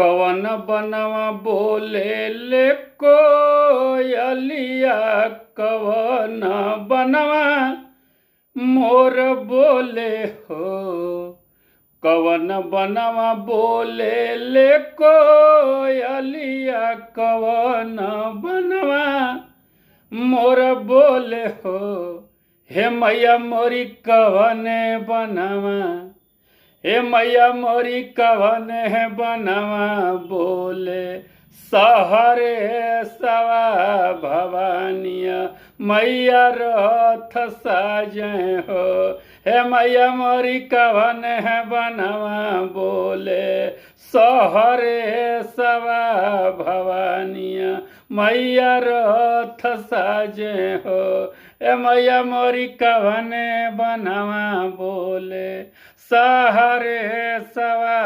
कवन बनवा बोले ले कोयलिया, कवन बनवा मोर बोले हो। कवन बनवा बोले ले कोयलिया, कवन बनवा मोर बोले हो। हे मैया मोरी कवने बनवा, हे मैया मोरी कवन है बनवा बोले। सहरे सवा भवानिया मैया रथ साजे हो। हे मैया मोरी कवन है बनवा बोले। सहरे सवा भवानिया मैया रथ साजे हो। हे मैया मोरी कवन बनवा बोले। सहरे सवा